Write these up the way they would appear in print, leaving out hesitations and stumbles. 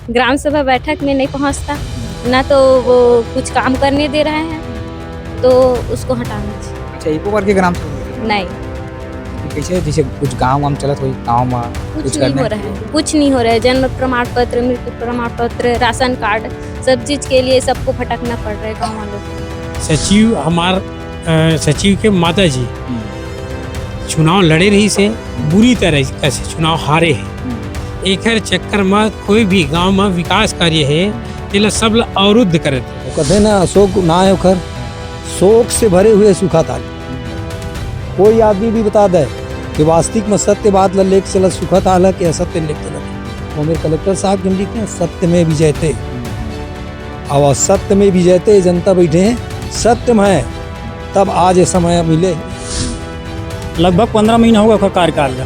ग्राम सभा बैठक में नहीं पहुंचता, ना तो वो कुछ काम करने दे रहे हैं, तो उसको हटाना चाहिए। अच्छा, एको बार के ग्राम सभा नहीं, कैसे जैसे कुछ गाँव वाम चलत हो गाँव में कुछ नहीं हो रहा है, कुछ नहीं हो रहा है। जन्म प्रमाण पत्र, मृत्यु प्रमाण पत्र, राशन कार्ड, सब चीज के लिए सबको भटकना पड़ रहा है गाँव वालों को। सचिव के माता जी चुनाव लड़े रही से बुरी तरह से चुनाव हारे हैं। एक चक्कर में कोई भी गांव में विकास कार्य है तेला सब अवरुद्ध करे कहते ना अशोक ना है उखर, शोक से भरे हुए सुखा ताल। कोई आदमी भी बता दे कि वास्तविक में सत्य बात लेके चला सुखा ताल है कि असत्य लेके चला। वो मेरे कलेक्टर साहब हम लिखते हैं सत्य में विजयते, अब असत्य में विजयते जनता बैठे हैं सत्य में है, तब आज ये समय मिले। लगभग 15 महीना होगा उसका कार्यकाल का,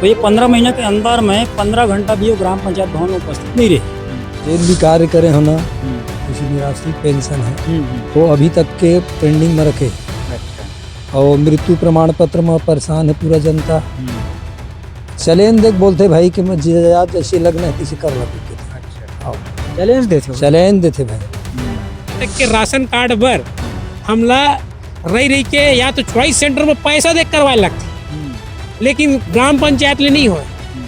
तो ये 15 महीने के अंदर में 15 घंटा भी वो ग्राम पंचायत भवन में उपस्थित नहीं रहे। जो भी कार्य करे हो ना, किसी निराश्रित पेंशन है वो अभी तक के पेंडिंग में रखे, और मृत्यु प्रमाण पत्र में परेशान है पूरा जनता। चैलेंज देख बोलते भाई कि मैं जैसे लगना है किसी कर लगे, चैलेंज देते भाई तक के राशन कार्ड पर हमला रही के या तो चॉइस सेंटर में पैसा देख करवाए लगते, लेकिन ग्राम पंचायत ले नहीं हो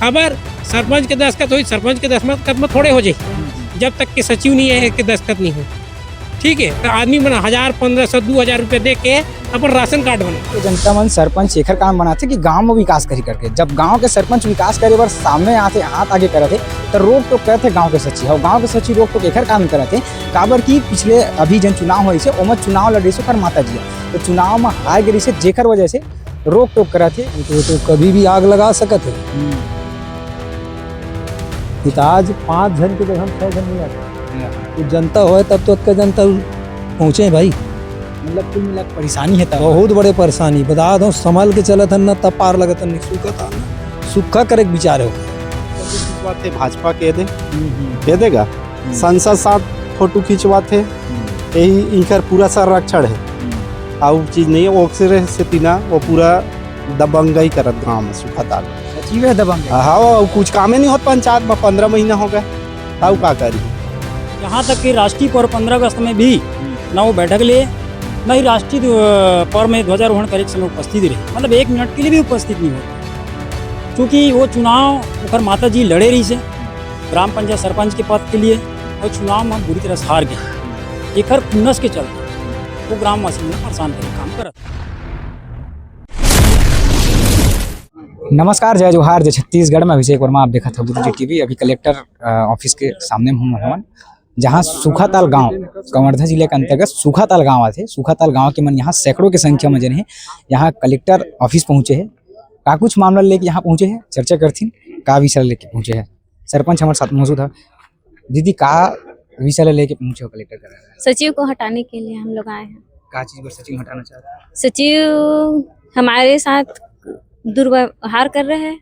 खबर। सरपंच के दस्तखत हो, सरपंच के दस्तखत में थोड़े हो जाए जब तक के सचिव नहीं है कि दस्तखत नहीं हो। ठीक है, तो आदमी बना 1000, 1500, 2000 रुपये दे के अपन राशन कार्ड बना। तो जनता मन सरपंच शेखर काम बनाते कि गांव में विकास करी करके, जब गांव के सरपंच विकास करे बार सामने आते हाथ आगे करते तो रोक टोक करते गांव के सचिव, और गांव के सचिव रोक टोक एकर काम करते काबर की पिछले अभी जन चुनाव हुई से ओम चुनाव लड़े से माता जी, तो चुनाव में हार गिरी से जेकर वजह से रोक टोक करते। तो कभी भी आग लगा सकते है। आज 5 जन के जगह 6 जन नहीं आते, तो जनता हो तब तो का जनता पहुँचे भाई। मतलब कुल मिला परेशानी है तब बहुत बड़े परेशानी बता दो, संभाल के चलत न तब पार लगत नहीं, सूखा था सूखा करे के विचार हो। खिंचवाते भाजपा के देगा संसद साथ फोटो खिंचवाते, यही इनकर पूरा संरक्षण है। और चीज नहीं है ओक्सरे से पीना, वो पूरा दबंगई करत गाँव में सूखा ताल सचिव है दबंग। हाँ, कुछ काम ही नहीं होता पंचायत में, 15 महीना हो गए, आओ का करी। यहाँ तक कि राष्ट्रीय पर्व 15 अगस्त में भी ना वो बैठक लिए, न ही राष्ट्रीय पर्व में ध्वजारोहण करे के समय उपस्थित रहे, मतलब 1 मिनट के लिए भी उपस्थित नहीं होते। क्योंकि वो चुनाव उखर माता जी लड़े रही से ग्राम पंचायत सरपंच के पद के लिए, और चुनाव में बुरी तरह से हार गए। एक खुन्नस के चलते वो ग्राम वासी में परेशान करके काम करता। नमस्कार, जय जोहार, जय छत्तीसगढ़ में अभिषेक वर्मा, आप देखा था गुरुजी टीवी। अभी कलेक्टर ऑफिस के सामने हूँ जहाँ सूखाताल गांव कवर्धा जिले के अंतर्गत सूखाताल गांव आते। सूखाताल गांव के मन यहाँ सैकड़ों की संख्या में जन है यहाँ कलेक्टर ऑफिस पहुँचे हैं। का कुछ मामला लेके यहाँ पहुँचे हैं, चर्चा करथिन का विषय लेके पहुँचे हैं। सरपंच हमारे साथ मौजूद है। दीदी, का विषय लेके पहुँचे हो कलेक्टर कर? सचिव को हटाने के लिए हम लोग आए हैं। का चीज पर सचिव हटाना चाहते हैं? सचिव हमारे साथ दुर्व्यवहार कर रहे हैं।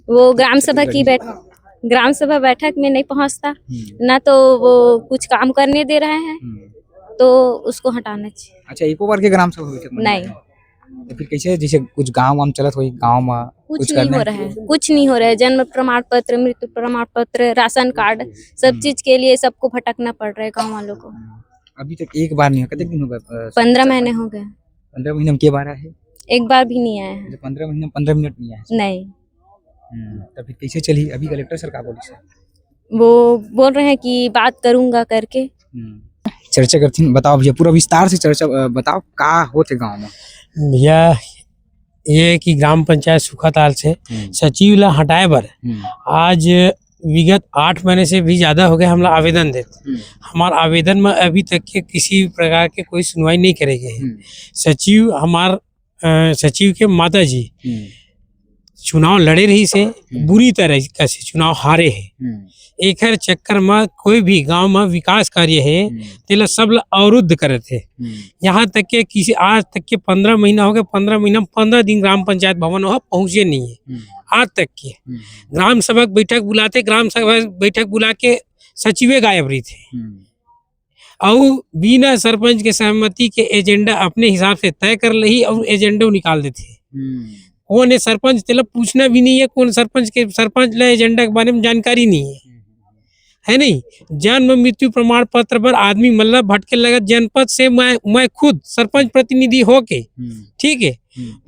वो ग्राम सभा बैठक में नहीं पहुंचता, ना तो वो कुछ काम करने दे रहे हैं, तो उसको हटाना चाहिए। अच्छा, एको बार के ग्राम सभा बैठक नहीं, तो फिर कैसे जैसे कुछ गाँव वाम चलत हो गाँव में कुछ नहीं हो रहा है, कुछ नहीं हो रहा है। जन्म प्रमाण पत्र, मृत्यु प्रमाण पत्र, राशन कार्ड, सब चीज के लिए सबको भटकना पड़ रहा है गाँव वालों को। अभी तक एक बार नहीं, कितने दिन हो गए? 15 महीने हो गए। 15 महीने में के बार है? एक बार भी नहीं आया है। 15 महीने में 15 मिनट नहीं आया? नहीं। तो फिर कैसे चली? अभी कलेक्टर सर का बोली सर वो बोल रहे हैं कि बात करूंगा करके। चर्चा करती। बताओ भैया, पूरा विस्तार से चर्चा बताओ का होते गांव में। भैया ये कि ग्राम पंचायत सूखाताल से सचिव ला हटाए बर आज विगत 8 महीने से भी ज्यादा हो गए हम लोग आवेदन देते। हमारे आवेदन में अभी तक के किसी प्रकार के कोई सुनवाई नहीं करेगी। सचिव के माता जी चुनाव लड़े रही से बुरी तरह से चुनाव हारे हैं। एक चक्कर में कोई भी गांव में विकास कार्य है तेला सब अवरुद्ध करे थे। यहाँ तक के किसी आज तक के 15 महीना हो गए, 15 महीना में 15 दिन ग्राम पंचायत भवन वहाँ पहुँचे नहीं है। आज तक के ग्राम सभा बैठक बुलाते, ग्राम सभा बैठक बुला के सचिवे गायब रही थे, और बिना सरपंच के सहमति के एजेंडा अपने हिसाब से तय कर ली और एजेंडा निकाल देते। कौन है सरपंच तेला पूछना भी नहीं है, कौन सरपंच ले एजेंडा के बारे में जानकारी नहीं है नहीं। जन्म मृत्यु प्रमाण पत्र पर आदमी मतलब भटके लगा। जनपद से मैं खुद सरपंच प्रतिनिधि होके, ठीक है,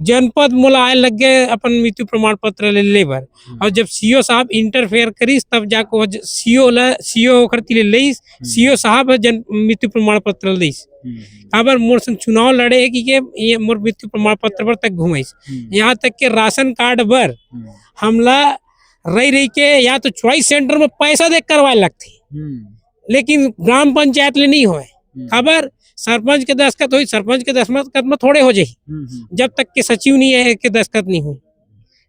जनपद मोला आए लग गए अपन मृत्यु प्रमाण पत्र ले बर। और जब सीओ साहब इंटरफेयर करीस तब जाको सीओ ओखर तिले लईस, सीओ साहब जन मृत्यु प्रमाण पत्र लईस। काबर मोर संग चुनाव लड़े कि के ये मोर मृत्यु प्रमाण पत्र पर तक घुमाइस। यहाँ तक के राशन कार्ड बर हमला रही के या तो चॉइस सेंटर में पैसा दे करवाए लगती, लेकिन ग्राम पंचायत ले नहीं होए। खबर सरपंच के दस्तखत हुई, सरपंच के दस्तखत में थोड़े हो जाही जब तक के सचिव नहीं है के दस्तखत नहीं हुई,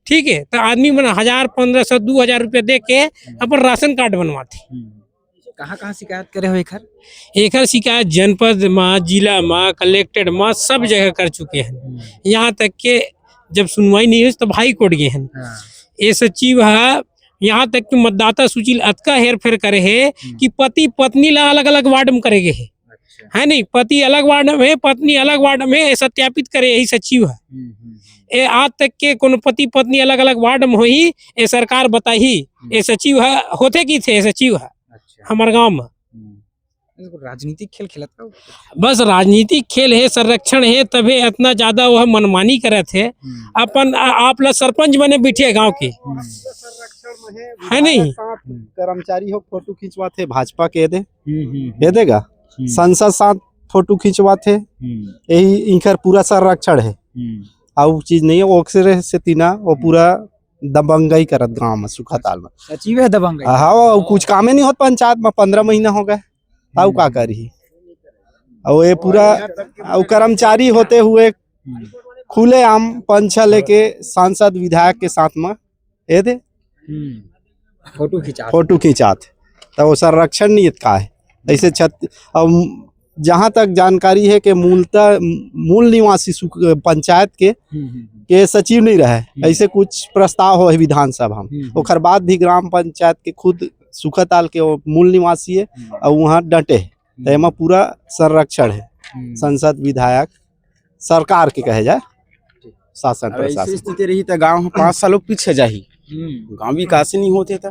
ठीक है। तो आदमी मन 1000, 1500, 2000 रुपया दे के अपन राशन कार्ड बनवाते। कहाँ शिकायत करे हो एकर शिकायत जनपद में, जिला में, कलेक्टेड में सब जगह कर चुके हैं। यहाँ तक के जब सुनवाई नहीं हुई तो हाई कोर्ट गए हैं। ये सचिव है यहाँ तक कि मतदाता सूची अतका हेर फेर करे है कि पति पत्नी ला अलग अलग वार्ड में करेगे है नहीं। पति अलग वार्ड में, पत्नी अलग वार्ड में सत्यापित करे, यही सचिव है। ये आज तक के कोनो पति पत्नी अलग अलग वार्ड में होही ये सरकार बताही ये सचिव है होते की थे सचिव है हमारे गांव में। राजनीतिक खेल खेलत का बस राजनीतिक खेल है, संरक्षण है, तभी इतना ज्यादा वह मनमानी करे थे। अपन आप लोग सरपंच बने बैठे गांव के है नहीं। कर्मचारी हो फोटो खिंचवाते भाजपा के दे देगा। संसद साथ फोटो खिंचवाते, यही इनकर पूरा संरक्षण है। और चीज नहीं है ओक्सरे से तीना वो पूरा दबंगई करत गांव में सुखाताल में। सचिव है दबंगई। हाँ, कुछ कामे नहीं होत पंचायत में, 15 महीना हो गए। ताऊ का करी और ये पूरा और कर्मचारी होते हुए खुले आम पंचा लेके सांसद विधायक के साथ में ये दे फोटो खिंचाते। तो वो संरक्षण नहीं का है ऐसे जहाँ तक जानकारी है कि मूल निवासी पंचायत के सचिव नहीं रहे। ऐसे कुछ प्रस्ताव हो है विधानसभा में, ओकर बाद भी ग्राम पंचायत के खुद सुखाताल के मूल निवासी है और वहाँ डटे है। तो एमा पूरा संरक्षण है। संसद विधायक सरकार के कहे जाए शासन प्रशासन स्थिति रही तो गाँव 5 सालों पीछे जाही, गाँव विकास नहीं होते था।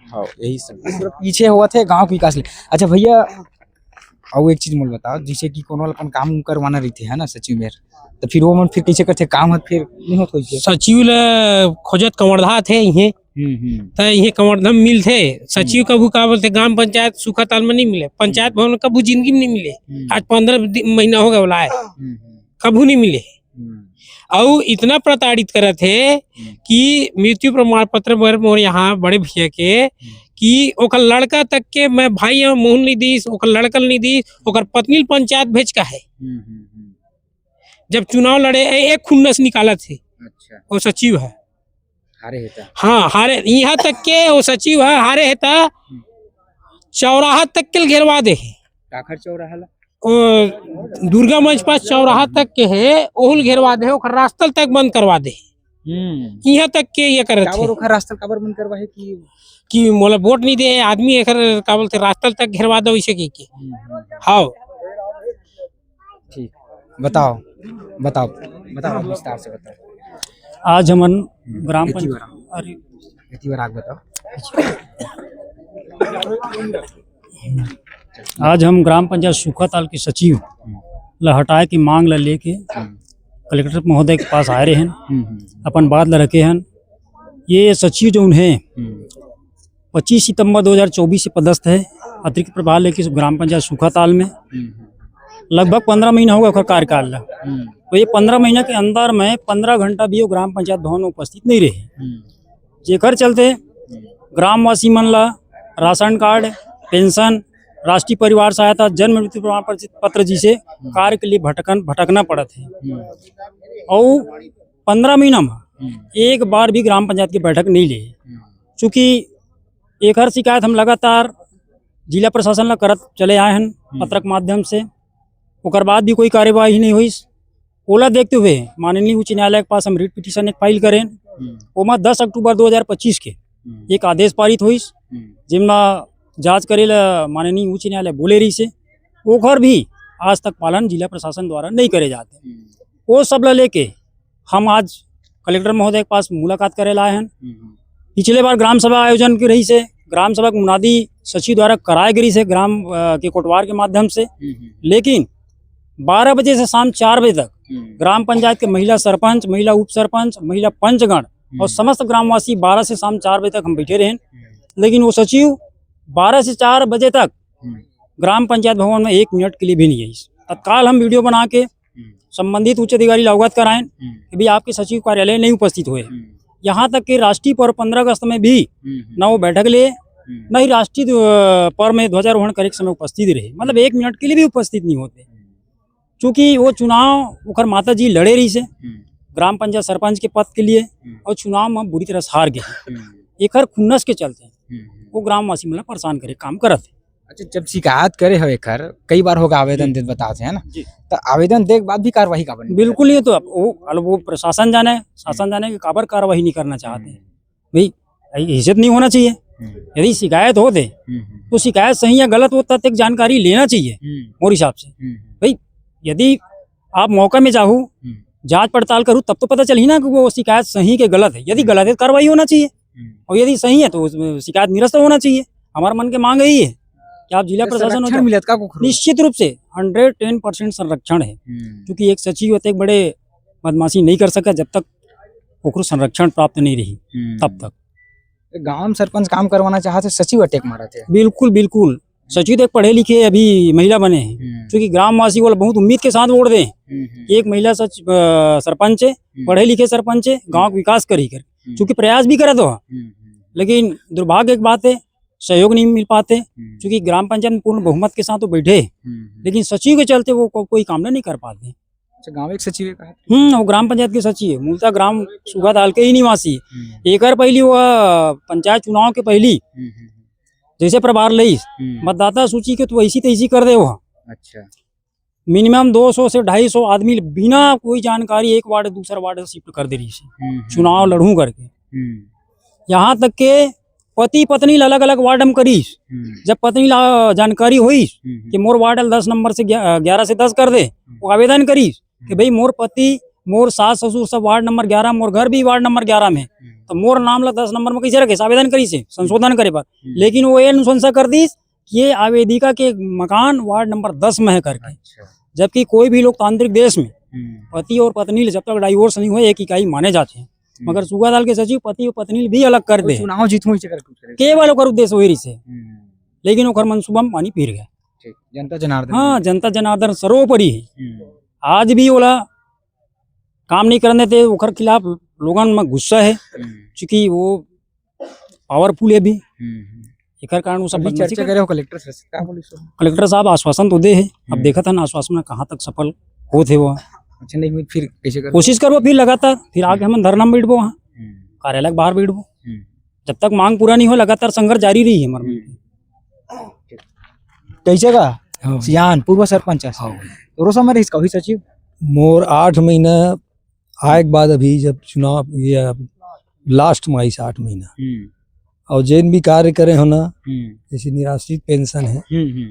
हाँ, यही सब पीछे हुआ थे गांव के विकास। अच्छा भैया और एक चीज मुझे बताओ, जैसे कि कोनो अपन काम करवाना रहते है ना सचिव में, तो फिर वो मन फिर कैसे करते काम फिर नहीं होत होइसे। सचिव ले खोजत कंवरधा थे इहे तो इहे कंवरधा मिल थे। सचिव कभू का बोलते ग्राम पंचायत सुखाताल में नहीं मिले, पंचायत भवन कभू जिंदगी में नहीं मिले। आज 15 महीना हो गया बोला है कभू नहीं मिले। और इतना प्रताड़ित करे थे कि मृत्यु प्रमाण पत्र मोर यहाँ बड़े भैया के कि ओकर लड़का तक के मैं भाई मोहन नहीं दीस, ओकर लड़का नहीं दीस, ओकर पत्नी पंचायत भेज का है। जब चुनाव लड़े एक खुन्नस निकाला थे। अच्छा। वो सचिव है हारे हेता। हाँ हारे, यहाँ तक के वो सचिव है हारे हेता चौराहा तक के घेरवा दे है। काखर चौराहा दुर्गा मंच पास चौराहा तक के है ओहुल घेरवा दे, ओकर रास्ता तक बंद करवा दे। यहाँ तक के ये करे थे रास्ता काबर बंद करवा है कि मोला वोट नहीं दे आदमी एकर का बोलते रास्ता तक घेरवा दो इसे की हाँ। ठीक, बताओ बताओ बताओ विस्तार से बताओ। आज हमन ग्राम पंचायत बताओ। आज हम ग्राम पंचायत सुखाताल के सचिव ला हटाए की मांग ला लेके कलेक्टर महोदय के पास आए रहे हैं। अपन बात ला रखे हैं। ये सचिव जो उन्हें 25 सितंबर 2024 से पदस्थ है, अतिरिक्त प्रभार लेके ग्राम पंचायत सुखाताल में। लगभग 15 महीना होगा उसका कार्यकाल ला। तो ये 15 महीना के अंदर में 15 घंटा भी वो ग्राम पंचायत भवन में उपस्थित नहीं रहे, जेकर चलते ग्रामवासी मन ला राशन कार्ड, पेंशन, राष्ट्रीय परिवार सहायता, जन्म मृत्यु प्रमाण पत्र जिसे कार्य के लिए भटकना पड़ा थे। और 15 महीना में एक बार भी ग्राम पंचायत की बैठक नहीं ली। चूँकि एक हर शिकायत हम लगातार जिला प्रशासन ला करत चले आए हैं पत्रक माध्यम से, ओकर बाद भी कोई कार्यवाही नहीं हुई। ओला देखते हुए माननीय उच्च न्यायालय के पास हम रिट पिटीशन एक फाइल करें। ओमा 10 अक्टूबर 2025 के एक आदेश पारित हुई, जिमना जांच करे ला माननीय उच्च न्यायालय बोले रही से, ओकर भी आज तक पालन जिला प्रशासन द्वारा नहीं करे जाते। वो सब ला लेके हम आज कलेक्टर महोदय के पास मुलाकात करे लाए हैं। पिछले बार ग्राम सभा आयोजन की रही से ग्राम सभा की मुनादी सचिव द्वारा कराई गई से ग्राम के कोटवार के माध्यम से, लेकिन 12 बजे से शाम 4 बजे तक ग्राम पंचायत के महिला सरपंच, महिला उप सरपंच, महिला पंचगण और समस्त ग्रामवासी 12 से शाम 4 बजे तक हम बैठे रहे। लेकिन वो सचिव 12 से 4 बजे तक ग्राम पंचायत भवन में 1 मिनट के लिए भी नहीं आई। तत्काल हम वीडियो बना के संबंधित उच्च अधिकारी अवगत कराएं कि भाई आपके सचिव कार्यालय नहीं उपस्थित हुए। यहाँ तक कि राष्ट्रीय पर्व 15 अगस्त में भी न वो बैठक लिए, न ही राष्ट्रीय पर्व में ध्वजारोहण करे के समय उपस्थित रहे। मतलब 1 मिनट के लिए भी उपस्थित नहीं होते, क्योंकि वो चुनाव उखर माता जी लड़े रही से ग्राम पंचायत सरपंच के पद के लिए और चुनाव में बुरी तरह से हार गए। एकर खुन्नस के चलते वो ग्रामवासी मतलब परेशान करे काम करत। अच्छा, जब शिकायत करे हो एकर कई बार होगा आवेदन दे बताते हैं ना, तो आवेदन दे के बाद भी कार्रवाई का बनी? बिल्कुल, ये तो वो प्रशासन जाने, शासन जाने कि काबर कार्रवाई नहीं करना चाहते हैं। भाई हिस्सत नहीं होना चाहिए। यदि शिकायत हो दे तो शिकायत सही या गलत वो तथ्य जानकारी लेना चाहिए मोर हिसाब से। भाई यदि आप मौका में चाहू जांच पड़ताल करूँ तब तो पता चल ही ना कि वो शिकायत सही के गलत है। यदि गलत है कार्रवाई होना चाहिए, और यदि सही है तो शिकायत निरस्त होना चाहिए। हमारा मन के मांग यही है कि आप जिला प्रशासन मिलत का कुखरू? निश्चित रूप से 110% संरक्षण है, क्योंकि एक सचिव होते एक बड़े बदमाशी नहीं कर सका जब तक ओकरो संरक्षण प्राप्त नहीं रही तब तक। गांव में सरपंच काम करवाना चाहते सचिव अटैक मारा थे? बिल्कुल बिल्कुल, सचिव तो एक पढ़े लिखे अभी महिला बने हैं, क्योंकि ग्रामवासी वाला बहुत उम्मीद के साथ वोट दें कि एक महिला सरपंच है, पढ़े लिखे सरपंच है, गाँव का विकास करी कर, क्योंकि प्रयास भी करे तो। लेकिन दुर्भाग्य एक बात है, सहयोग नहीं मिल पाते, क्योंकि ग्राम पंचायत में पूर्ण बहुमत के साथ तो बैठे, लेकिन सचिव के चलते वो कोई काम नहीं कर पाते। अच्छा, गांव एक सचिव है? वो ग्राम पंचायत के सचिव है, मूलतः ग्राम सुखाताल के ही निवासी। एक पहली वो पंचायत चुनाव के पहली जैसे प्रभार लई मतदाता सूची के तो वैसी तैसी कर दे वो। अच्छा, मिनिमम 200 से 250 आदमी बिना कोई जानकारी एक वार्ड दूसरा वार्ड शिफ्ट कर दे रही है चुनाव लड़ू करके। यहाँ तक के पति पत्नी अलग अलग वार्ड में करी। जब पत्नी जानकारी हुई कि मोर वार्ड 10 नंबर से 11 से 10 कर दे, वो आवेदन करी कि भाई मोर पति मोर सास ससुर सब वार्ड नंबर 11, मोर घर भी वार्ड नंबर 11 में, तो मोर नाम ला 10 नंबर में कैसे रखे? आवेदन करी से संशोधन करे पर, लेकिन वो ये अनुशंसा कर दी कि ये आवेदिका के मकान वार्ड नंबर 10 में है करके। जबकि कोई भी लोकतांत्रिक देश में पति और पत्नी जब तक डाइवोर्स नहीं हुए एक इकाई माने जाते हैं, मगर सुखाताल के सचिव पति और पत्नी भी अलग कर दे चुनाव जीतू केवल ओकर उद्देश्य वही से, लेकिन ओकर मनसूबा में पानी फिर गया। जनता जनार्दन, हाँ, जनता जनार्दन सर्वोपरि है। आज भी ओला काम नहीं करने थे, ओकर खिलाफ लोगन में गुस्सा है, क्योंकि वो पावरफुल है भी। एक कारण वो सब चर्चा करे हो कलेक्टर साहब आश्वासन तो दे है, अब देखा था ना आश्वासन में कहाँ तक सफल होते वो। अच्छा, नहीं फिर कैसे कर कोशिश करबो फिर लगातार, फिर आगे हम धरना में बैठबो, वहाँ कार्यालय के बाहर बैठबो, जब तक मांग पूरा नहीं हो लगातार संघर्ष जारी रही है हमारे। कैसे का सियान पूर्व सरपंच है रोसा में इसका सचिव मोर 8 महीना आए के बाद अभी जब चुनाव ये लास्ट में आई से 8 महीना, और जिन भी कार्य करे हो ना, जैसे निराश्रित पेंशन है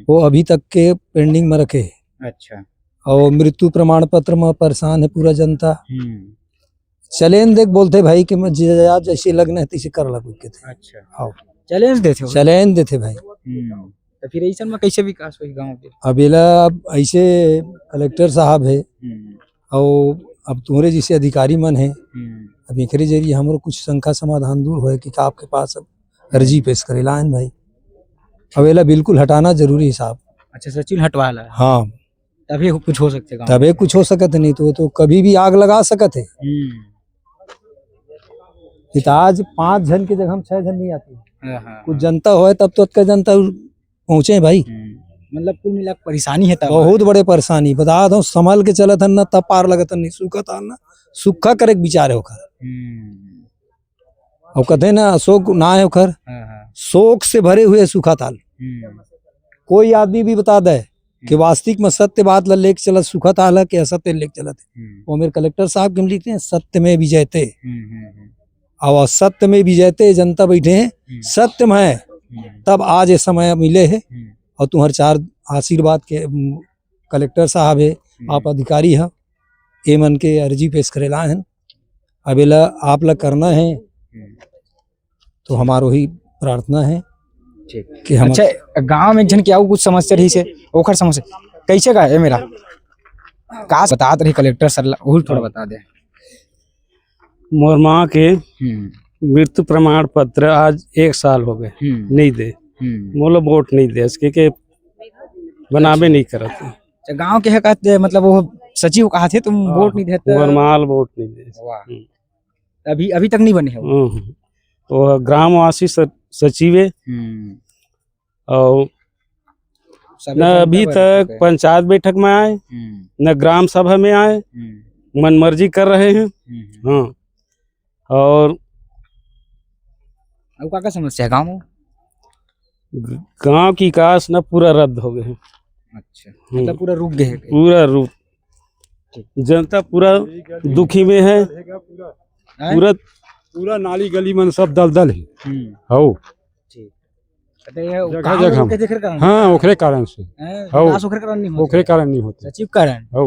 वो अभी तक के पेंडिंग में रखे। अच्छा, और मृत्यु प्रमाण पत्र में परेशान है पूरा जनता। चैलेंज देख बोलते भाई कि मैं जैसे लगना है तैसे कर लग के थे। अच्छा, हाँ, चैलेंज देते हो? चैलेंज देते भाई। तो फिर ऐसा में कैसे विकास हुई गांव के? अब ऐसे कलेक्टर साहब है और अब तुम्हारे जैसे अधिकारी मन है, अब एक जरिए हमरो कुछ शंका समाधान दूर होए कि आपके पास अब अर्जी पेश करे लाइन भाई, अब एला बिल्कुल हटाना जरूरी है साहब। अच्छा, सचिव हटवाला है? हाँ, तभी कुछ हो सकते गाँव, तभी कुछ हो सकत, नहीं तो कभी भी आग लगा सकत है। आज 5 जन की जगह हम 6 जन नहीं आती, कुछ जनता होए तब तो जनता पहुंचे भाई। मतलब कुल मिला परेशानी है, बहुत बड़े परेशानी बता दो, संभल के चलत न तब पार लगत नहीं, सूखा था ना सूखा करे बिचारे होकर। और कहते ना अशोक ना है होकर, शोक से भरे हुए सूखा ताल। कोई आदमी भी बता दे कि वास्तविक में सत्य बात लेके चलत सूखा ताल है कि असत्य लेके चलत है, वो मेरे कलेक्टर साहब के लिखते हैं सत्य में विजयते, और सत्य में विजयते जनता बैठे हैं सत्य में, तब आज ये समय मिले है। और तुम्हारे 4 आशीर्वाद के कलेक्टर साहब है, आप अधिकारी है, ए मन के अर्जी पेश करेला है, अब आप ला करना है तो हमारो ही प्रार्थना है कि हम अच्छा गांव में जन के आऊ कुछ समस्या रही से ओखर समस्या कैसे का है मेरा का बतात रही कलेक्टर सर ला ओहू थोड़ा बता दे। मोर माँ के मृत्यु प्रमाण पत्र आज 1 साल हो गए नहीं दे, मोला वोट नहीं दे इसके के बनावे नहीं करत। अच्छा गांव के है कहते मतलब वो सचिव कहा थे तुम वोट नहीं देते मोर माल वोट नहीं दे। वाह अभी अभी तक नहीं बने हो। तो ग्रामवासी सचिव है और न अभी तक पंचायत बैठक में आए न ग्राम सभा में आए, मनमर्जी कर रहे हैं। हाँ और अब क्या समस्या है गाँव में? गांव की विकास न पूरा रद्द हो गए हैं। अच्छा मतलब पूरा रुक गए हैं। पूरा रुक, जनता पूरा दुखी में है। पूरा पूरा नाली गली में सब दलदल है। हो जगह जगह हाँ ओकरे कारण से ओकरे कारण नहीं होता सचिव कारण हो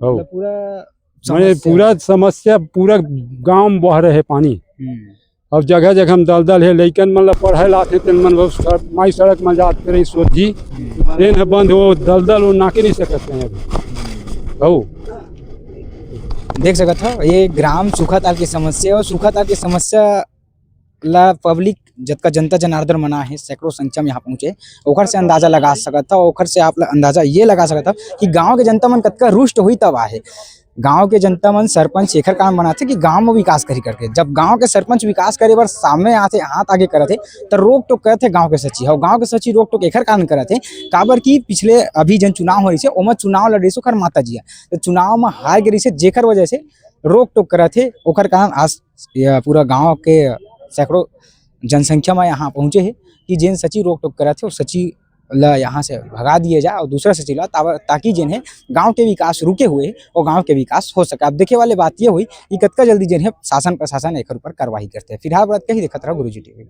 मतलब पूरा मैं पूरा समस्या पूरा गांव में बह रहे पानी। अब जगह जगह में दलदल है, लेकिन मतलब पढ़े लाते तेन मन माई सड़क में जाते रही सोची ट्रेन है बंद हो दलदल वो नाके नहीं सकते हैं अभी। हो देख सकते हो ये ग्राम सुखाताल की समस्या और सुखाताल की समस्या ला पब्लिक जतका जनता जनार्दन मना है सैकड़ों संख्या में यहाँ पहुंचे ओखर से अंदाजा लगा सकता ओखर से आप अंदाजा ये लगा सकता कि गांव के जनता मन कतका रुष्ट हुई तब आहे। गांव के जनता मन सरपंच शेखर काम बनाते कि गांव में विकास करी करके जब गांव के सरपंच विकास करे बर सामने आते हाथ आगे करते तो रोक टोक करते गांव के सचिव और गांव के सचिव रोक टोक एखर कारण करते काबर की पिछले अभी जन चुनाव हो रही से ओमा चुनाव लड़ रही से ओखर माता जी तो चुनाव में हार गई से जेकर वजह से रोक टोक करते ओखर कारण आज पूरा गाँव के सैकड़ों जनसंख्या में यहाँ पहुंचे है कि जिन सचिव रोक टोक करते वो सचिव ला यहाँ से भगा दिए जाए और दूसरा सचिव ला ताकि जिन है गांव के विकास रुके हुए और गांव के विकास हो सके। अब देखे वाले बात ये हुई कि कतका जल्दी जिन है शासन प्रशासन एक ऊपर कार्रवाई करते हैं। फिलहाल बात कही देखते रहो गुरुजी टीवी।